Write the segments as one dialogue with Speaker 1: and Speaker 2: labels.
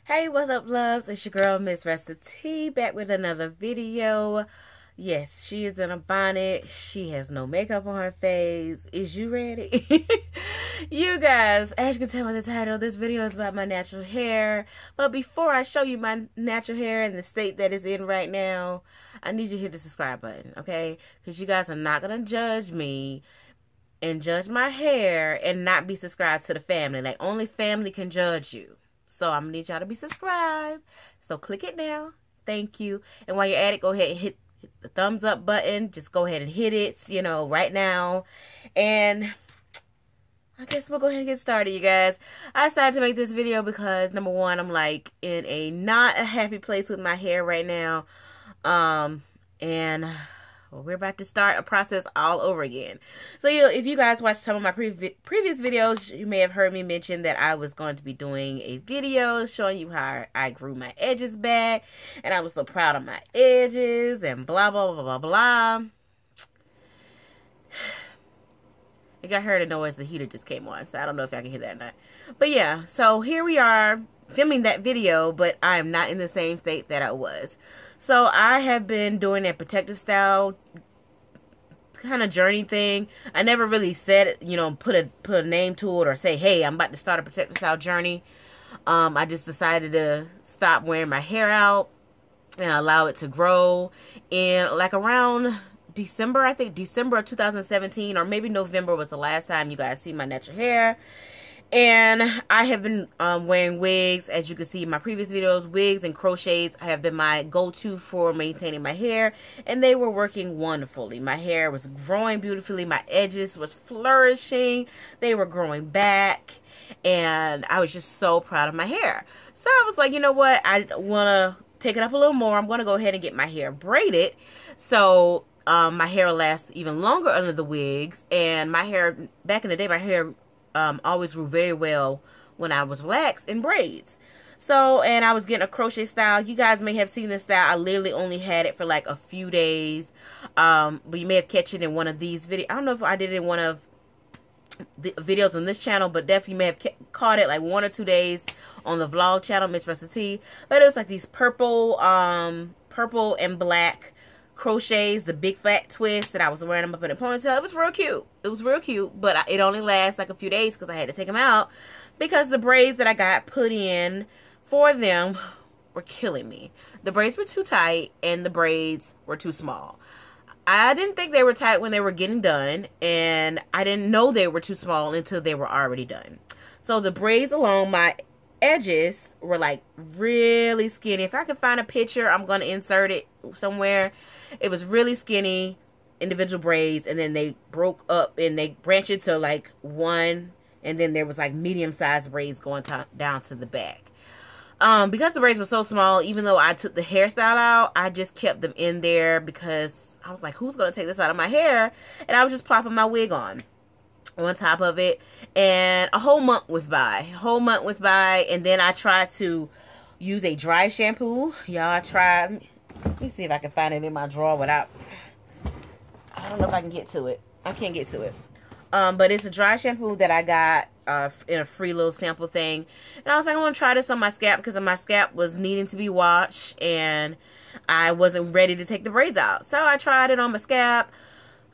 Speaker 1: Hey, what's up, loves? It's your girl, MissRessaT, back with another video. Yes, she is in a bonnet. She has no makeup on her face. Is you ready? You guys, as you can tell by the title, this video is about my natural hair. But before I show you my natural hair and the state that it's in right now, I need you to hit the subscribe button, okay? Because you guys are not going to judge me and judge my hair and not be subscribed to the family. Like, only family can judge you. So I'm going to need y'all to be subscribed. So click it now. Thank you. And while you're at it, go ahead and hit the thumbs up button. Just go ahead and hit it, you know, right now. And I guess we'll go ahead and get started, you guys. I decided to make this video because, number one, I'm like in a not a happy place with my hair right now. Well, we're about to start a process all over again. So, if you guys watched some of my previous videos, you may have heard me mention that I was going to be doing a video showing you how I grew my edges back. And I was so proud of my edges and blah, blah, blah, blah, blah. If y'all heard a noise, the heater just came on. So, I don't know if y'all can hear that or not. But, yeah. So, here we are filming that video, but I am not in the same state that I was. So I have been doing a protective style kind of journey thing. I never really said, you know, put a name to it or say, hey, I'm about to start a protective style journey. I just decided to stop wearing my hair out and allow it to grow in like around December, I think December of 2017, or maybe November was the last time you guys see my natural hair. And I have been wearing wigs. As you can see in my previous videos, wigs and crochets have been my go-to for maintaining my hair. And they were working wonderfully. My hair was growing beautifully. My edges was flourishing. They were growing back. And I was just so proud of my hair. So I was like, you know what? I want to take it up a little more. I'm going to go ahead and get my hair braided. So my hair will last even longer under the wigs. And my hair, back in the day, my hair always grew very well when I was relaxed in braids. So, and I was getting a crochet style. You guys may have seen this style. I literally only had it for like a few days. But you may have catch it in one of these videos. I don't know if I did it in one of the videos on this channel, but definitely may have caught it like 1 or 2 days on the vlog channel, MissRessaT. But it was like these purple and black crochets, the big flat twist that I was wearing them up in a ponytail. It was real cute. It was real cute, but it only lasts like a few days because I had to take them out because the braids that I got put in for them were killing me. The braids were too tight and the braids were too small. I didn't think they were tight when they were getting done, and I didn't know they were too small until they were already done. So the braids along my edges were like really skinny. If I can find a picture, I'm going to insert it somewhere. It was really skinny individual braids, and then they broke up and they branched into like one, and then there was like medium-sized braids going down to the back. Because the braids were so small, even though I took the hairstyle out, I just kept them in there because I was like, who's going to take this out of my hair? And I was just plopping my wig on top of it, and a whole month went by. And then I tried to use a dry shampoo. Y'all tried. Let me see if I can find it in my drawer without. I don't know if I can get to it. I can't get to it. But it's a dry shampoo that I got in a free little sample thing. And I was like, I want to try this on my scalp because my scalp was needing to be washed and I wasn't ready to take the braids out. So I tried it on my scalp.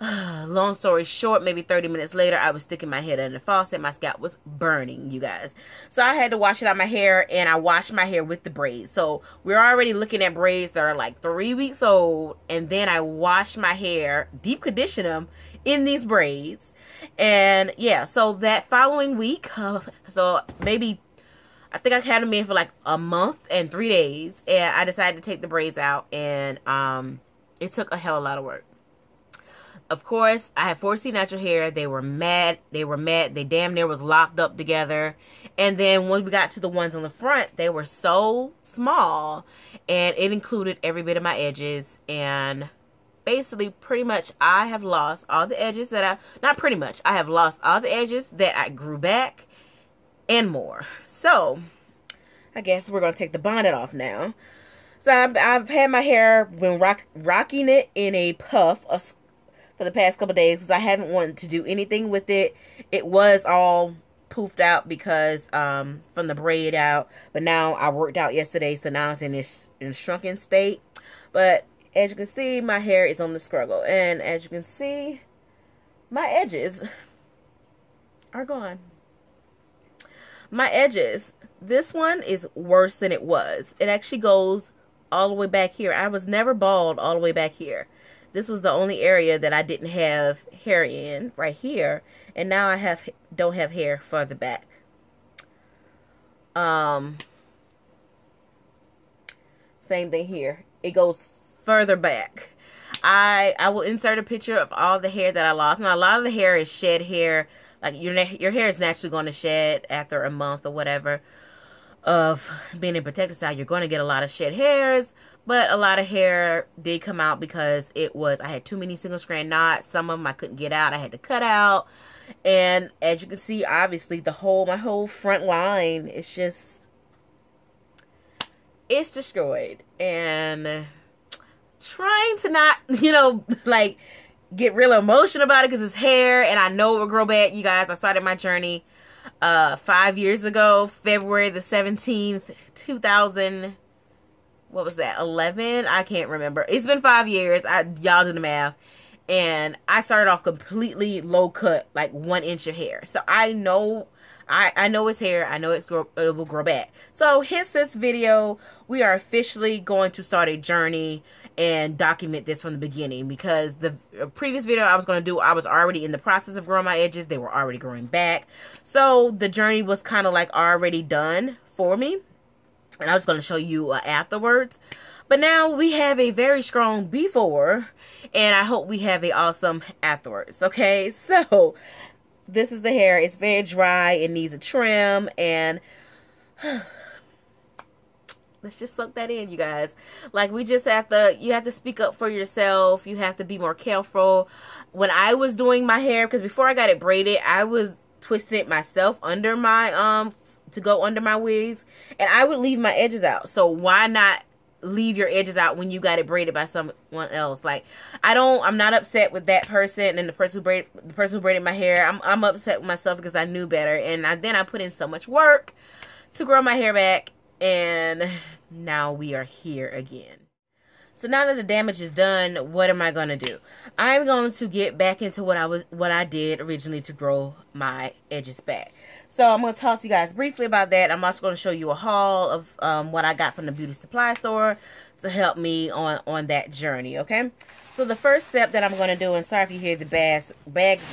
Speaker 1: Long story short, maybe 30 minutes later, I was sticking my head in the faucet. My scalp was burning, you guys. So I had to wash it out my hair, and I washed my hair with the braids. So we're already looking at braids that are like 3 weeks old, and then I washed my hair, deep condition them in these braids. And yeah, so that following week, so maybe I think I had them in for like a month and 3 days, and I decided to take the braids out, and it took a hell of a lot of work. Of course, I had 4C natural hair. They were matte. They damn near was locked up together. And then when we got to the ones on the front, they were so small. And it included every bit of my edges. And basically, pretty much, I have lost all the edges that I have lost all the edges that I grew back and more. So, I guess we're going to take the bonnet off now. So, I've had my hair, been rocking it in a puff, for the past couple days because I haven't wanted to do anything with it. It was all poofed out because from the braid out, but now I worked out yesterday, so now it's in this shrunken state. But as you can see, my hair is on the struggle, and as you can see, my edges are gone. My edges, this one is worse than it was. It actually goes all the way back here. I was never bald all the way back here. This was the only area that I didn't have hair in, right here. And now I don't have hair further back. Same thing here. It goes further back. I will insert a picture of all the hair that I lost. Now, a lot of the hair is shed hair. Like, your hair is naturally going to shed after a month or whatever of being in protective style. You're going to get a lot of shed hairs. But a lot of hair did come out because I had too many single strand knots. Some of them I couldn't get out. I had to cut out. And as you can see, obviously, my whole front line is just, it's destroyed. And trying to not, like, get real emotional about it because it's hair. And I know it will grow back. You guys, I started my journey 5 years ago, February the 17th, 2000. What was that, 11? I can't remember. It's been 5 years. Y'all do the math. And I started off completely low cut, like 1 inch of hair. So I know it's hair. I know it will grow back. So hence this video, we are officially going to start a journey and document this from the beginning, because the previous video I was going to do, I was already in the process of growing my edges. They were already growing back. So the journey was kind of like already done for me. And I was going to show you afterwards. But now we have a very strong before. And I hope we have a awesome afterwards. Okay. So this is the hair. It's very dry. It needs a trim. And let's just suck that in, you guys. Like, you have to speak up for yourself. You have to be more careful. When I was doing my hair, because before I got it braided, I was twisting it myself under my, to go under my wigs, and I would leave my edges out. So why not leave your edges out when you got it braided by someone else? Like, I'm not upset with that person and the person who braided my hair. I'm upset with myself because I knew better, and then I put in so much work to grow my hair back, and now we are here again. So now that the damage is done, what am I going to do? I'm going to get back into what I did originally to grow my edges back. So I'm going to talk to you guys briefly about that. I'm also going to show you a haul of what I got from the beauty supply store to help me on that journey, okay? So the first step that I'm going to do, and sorry if you hear the bags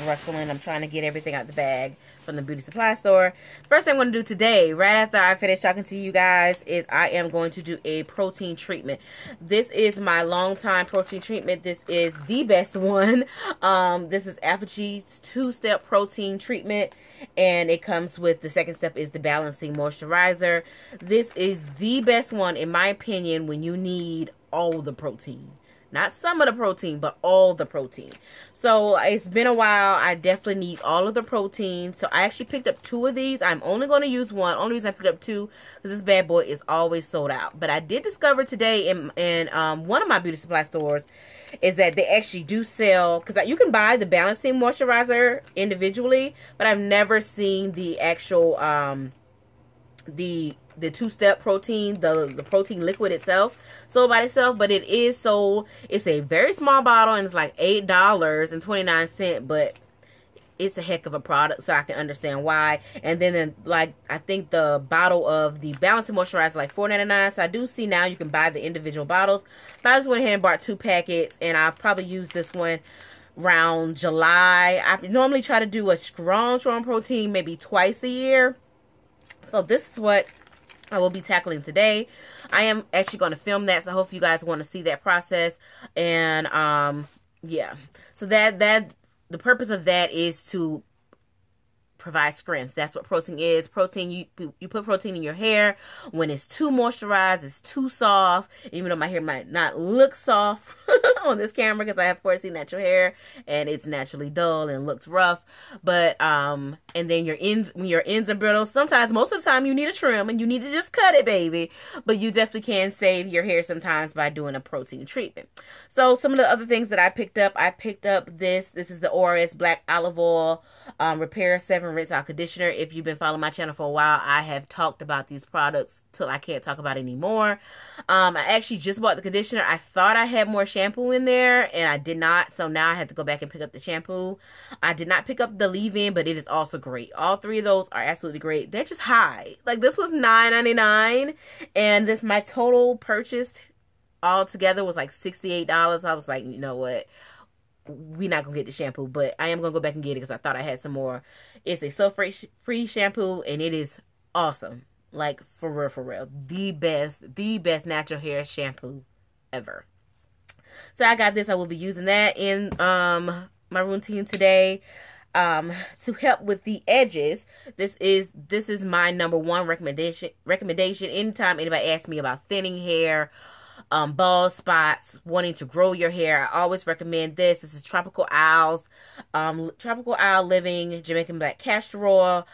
Speaker 1: rustling, I'm trying to get everything out the bag from the beauty supply store. First thing I'm going to do today, right after I finish talking to you guys, is I am going to do a protein treatment. This is my long time protein treatment. This is the best one. This is Apparel's 2-step protein treatment, and it comes with the second step is the balancing moisturizer. This is the best one in my opinion when you need all the protein. Not some of the protein, but all the protein. So it's been a while. I definitely need all of the protein. So I actually picked up 2 of these. I'm only going to use one. Only reason I picked up 2 because this bad boy is always sold out. But I did discover today in one of my beauty supply stores is that they actually do sell, because you can buy the balancing moisturizer individually, but I've never seen the actual the 2-step protein, the protein liquid itself sold by itself. But it is sold, it's a very small bottle, and it's like $8.29, but it's a heck of a product, so I can understand why. And then like, I think the bottle of the balancing moisturizer is like $4.99, so I do see now you can buy the individual bottles. But I just went ahead and bought 2 packets, and I'll probably use this one around July. I normally try to do a strong protein maybe twice a year. So this is what I will be tackling today. I am actually going to film that, so hopefully you guys want to see that process. And yeah, so that the purpose of that is to provide strength. That's what protein is. Protein, you put protein in your hair when it's too moisturized, it's too soft. Even though my hair might not look soft on this camera because I have 4C natural hair and it's naturally dull and looks rough. But and then when your ends are brittle, sometimes, most of the time, you need a trim and you need to just cut it, baby. But you definitely can save your hair sometimes by doing a protein treatment. So some of the other things that I picked up this. This is the ORS Black Olive Oil Repair 7 and Rinse Out conditioner. If you've been following my channel for a while, I have talked about these products till I can't talk about it anymore. I actually just bought the conditioner. I thought I had more shampoo in there, and I did not. So now I have to go back and pick up the shampoo. I did not pick up the leave-in, but it is also great. All three of those are absolutely great. They're just high. Like, this was $9.99, and this, my total purchase all together was like $68. I was like, you know what? We're not gonna get the shampoo, but I am gonna go back and get it because I thought I had some more. It's a sulfate-free shampoo, and it is awesome. Like, for real, the best natural hair shampoo ever. So I got this. I will be using that in my routine today. To help with the edges, this is my number one recommendation. Anytime anybody asks me about thinning hair, bald spots, wanting to grow your hair, I always recommend this. This is Tropical Isle Living Jamaican Black Castor Oil.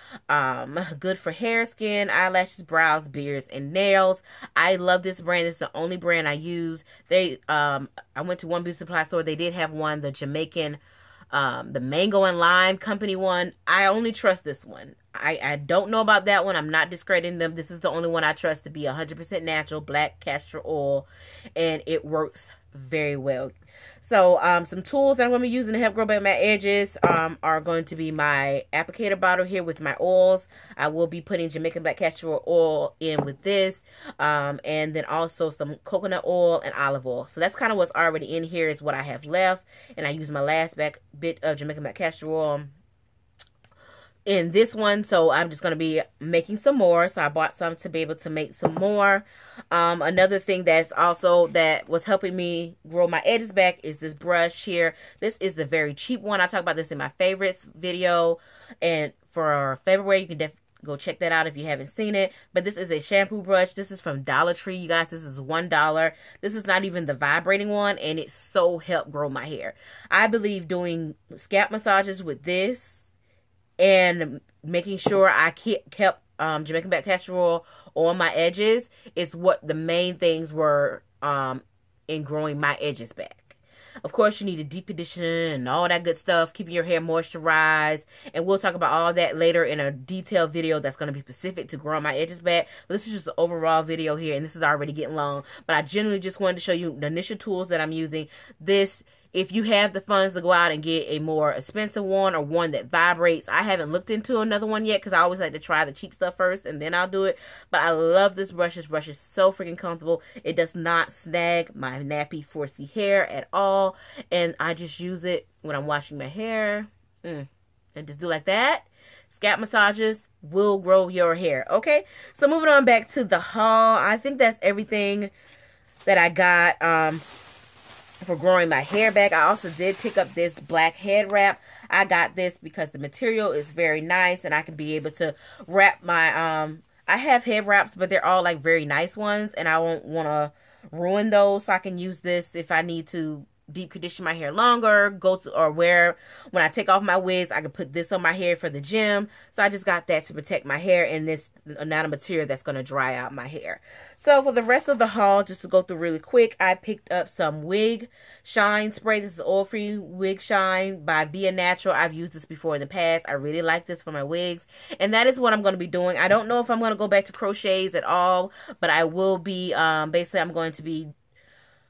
Speaker 1: Good for hair, skin, eyelashes, brows, beards, and nails. I love this brand. It's the only brand I use. I went to one beauty supply store. They did have one, the Jamaican, the Mango and Lime Company one. I only trust this one. I don't know about that one. I'm not discrediting them. This is the only one I trust to be 100% natural black castor oil, and it works very well. So some tools that I'm going to be using to help grow back my edges are going to be my applicator bottle here with my oils. I will be putting Jamaican black castor oil in with this, and then also some coconut oil and olive oil. So that's kind of what's already in here is what I have left, and I use my last bit of Jamaican black castor oil in this one, so I'm just going to be making some more. So I bought some to be able to make some more. Another thing that was helping me grow my edges back is this brush here. This is the very cheap one. I talk about this in my favorites video, and for February you can go check that out if you haven't seen it. But this is a shampoo brush. This is from Dollar Tree, you guys. This is $1. This is not even the vibrating one, and it so helped grow my hair. I believe doing scalp massages with this and making sure I kept Jamaican black castor oil on my edges is what the main things were in growing my edges back. Of course, you need a deep conditioner and all that good stuff, keeping your hair moisturized, and we'll talk about all that later in a detailed video that's going to be specific to growing my edges back. But this is just the overall video here, and this is already getting long, but I generally just wanted to show you the initial tools that I'm using. If you have the funds to go out and get a more expensive one or one that vibrates, I haven't looked into another one yet because I always like to try the cheap stuff first and then I'll do it. But I love this brush. This brush is so freaking comfortable. It does not snag my nappy 4C hair at all. And I just use it when I'm washing my hair. And just do like that. Scalp massages will grow your hair. Okay, so moving on back to the haul. I think that's everything that I got for growing my hair back. I also did pick up this black head wrap. I got this because the material is very nice and I can be able to wrap my I have head wraps, but they're all like very nice ones, and I won't want to ruin those, so I can use this if I need to deep condition my hair longer, when I take off my wigs, I can put this on my hair for the gym. So I just got that to protect my hair, and this not a material that's going to dry out my hair. So for the rest of the haul, just to go through really quick, I picked up some wig shine spray. This is oil-free wig shine by Be Natural. I've used this before in the past. I really like this for my wigs, and that is what I'm going to be doing. I don't know if I'm going to go back to crochets at all, but I will be basically I'm going to be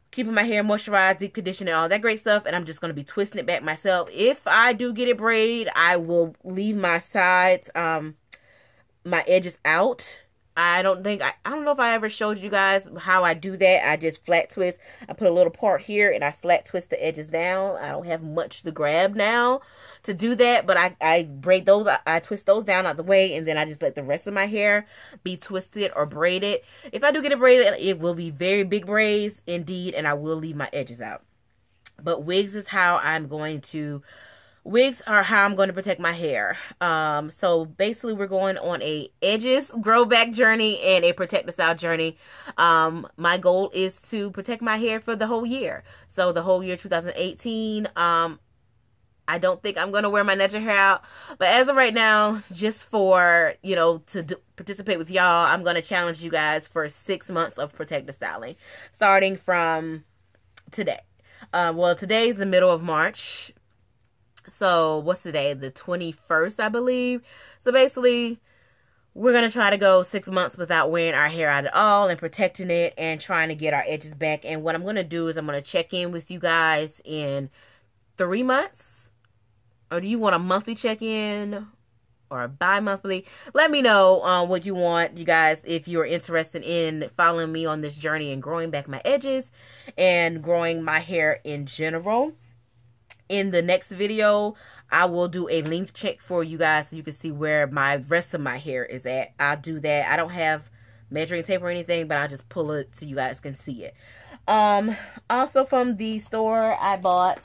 Speaker 1: keeping my hair moisturized, deep conditioning, all that great stuff, and I'm just going to be twisting it back myself. If I do get it braided, I will leave my sides, my edges out. I don't know if I ever showed you guys how I do that. I just flat twist. I put a little part here and I flat twist the edges down. I don't have much to grab now to do that, but I braid those. I twist those down out the way, and then I just let the rest of my hair be twisted or braided. If I do get it braided, it will be very big braids indeed, and I will leave my edges out. But wigs are how I'm going to protect my hair. So basically we're going on a edges grow back journey and a protect the style journey. My goal is to protect my hair for the whole year. So the whole year 2018. I don't think I'm going to wear my natural hair out. But as of right now, just for, to participate with y'all, I'm going to challenge you guys for 6 months of protective styling. Starting from today. Well, today's the middle of March. So what's today? The 21st, I believe. So basically, we're going to try to go 6 months without wearing our hair out at all and protecting it and trying to get our edges back. And what I'm going to do is I'm going to check in with you guys in 3 months. Or do you want a monthly check-in or a bi-monthly? Let me know what you want, you guys, if you're interested in following me on this journey and growing back my edges and growing my hair in general. In the next video, I will do a length check for you guys so you can see where my rest of my hair is at. I'll do that. I don't have measuring tape or anything, but I'll just pull it so you guys can see it. Also from the store, I bought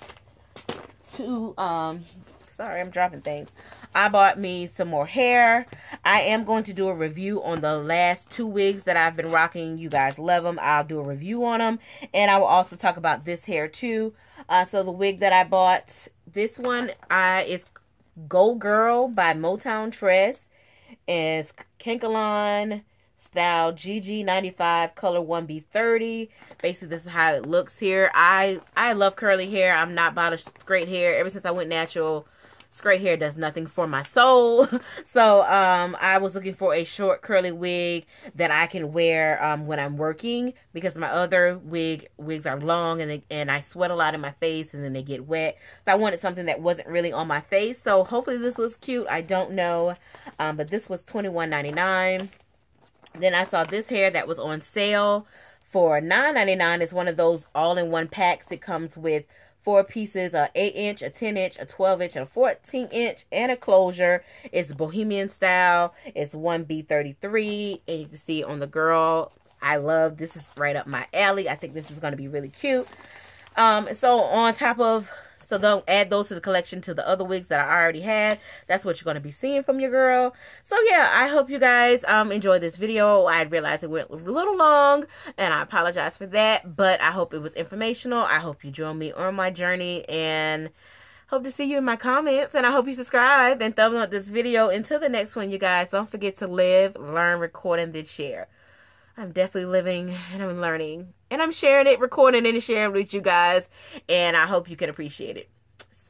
Speaker 1: two, sorry, I'm dropping things. I bought me some more hair. I am going to do a review on the last 2 wigs that I've been rocking. You guys love them. I'll do a review on them. And I will also talk about this hair too. So the wig that I bought, this one is Go Girl by Motown Tress. It's Kankalon style GG95 color 1B30. Basically, this is how it looks here. I love curly hair. I'm not about a straight hair. Ever since I went natural, straight hair does nothing for my soul. So I was looking for a short curly wig that I can wear when I'm working, because my other wigs are long and I sweat a lot in my face and then they get wet. So I wanted something that wasn't really on my face. So hopefully this looks cute. I don't know. But this was $21.99. Then I saw this hair that was on sale for $9.99. It's one of those all-in-one packs. It comes with 4 pieces, a 8-inch, a 10-inch, a 12-inch, and a 14-inch, and a closure. It's Bohemian style. It's 1B33, and you can see it on the girl. I love this. Is right up my alley. I think this is going to be really cute. So on top of, so don't add those to the collection to the other wigs that I already had. That's what you're going to be seeing from your girl. So yeah, I hope you guys enjoyed this video. I realized it went a little long, and I apologize for that, but I hope it was informational. I hope you join me on my journey, and hope to see you in my comments, and I hope you subscribe and thumb up this video. Until the next one, you guys, don't forget to live, learn, record, and then share. I'm definitely living and I'm learning and I'm sharing it, recording it, and sharing it with you guys. And I hope you can appreciate it.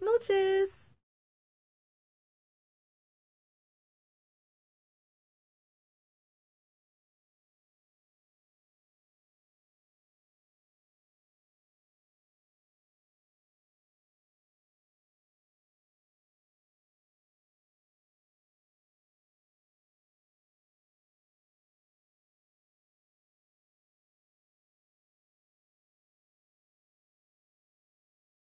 Speaker 1: Smooches.